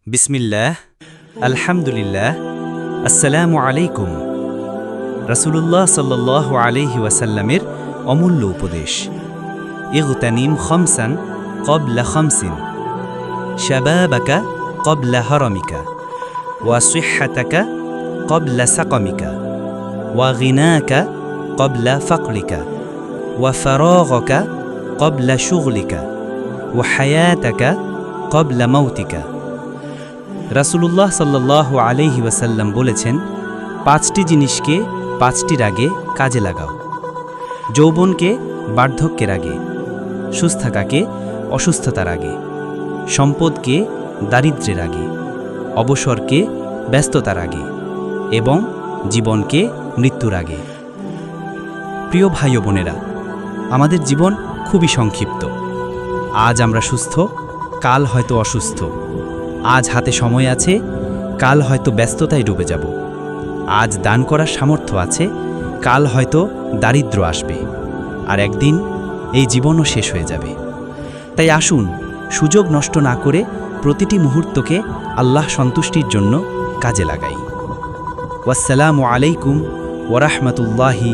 বিসমিল্লাহ, আলহামদুলিল্লাহ, আসসালামু আলাইকুম। রাসূলুল্লাহ সাল্লাল্লাহু আলাইহি ওয়াসাল্লামের অমূল্য উপদেশ, ইগতানিম খামসান ক্বাবলা খামসিন, শাবাবাকা ক্বাবলা হারামিকা, ওয়া সিহহাতাকা ক্বাবলা সাকামিকা, ওয়া গিনাকা ক্বাবলা ফাকরিকা, ওয়া ফারাগাকা ক্বাবলা শুগলিকা, ওয়া হায়াতাকা ক্বাবলা মাউতিকা। রাসূলুল্লাহ সাল্লাল্লাহু আলাইহি ওয়াসাল্লাম বলেছেন, 5টি জিনিসকে 5টির আগে কাজে লাগাও। যৌবনকে বার্ধক্যের আগে, সুস্থতাকে অসুস্থতার আগে, সম্পদকে দারিদ্র্যের আগে, অবসরকে ব্যস্ততার আগে এবং জীবনকে মৃত্যুর আগে। প্রিয় ভাই ও বোনেরা, আমাদের জীবন খুবই সংক্ষিপ্ত। আজ আমরা সুস্থ, কাল হয়তো অসুস্থ। আজ হাতে সময় আছে, কাল হয়তো ব্যস্ততায় ডুবে যাব। আজ দান করার সামর্থ্য আছে, কাল হয়তো দারিদ্র্য আসবে, আর একদিন এই জীবনও শেষ হয়ে যাবে। তাই আসুন, সুযোগ নষ্ট না করে প্রতিটি মুহূর্তকে আল্লাহ সন্তুষ্টির জন্য কাজে লাগাই। ওয়াসসালামু আলাইকুম ওয়া রাহমাতুল্লাহি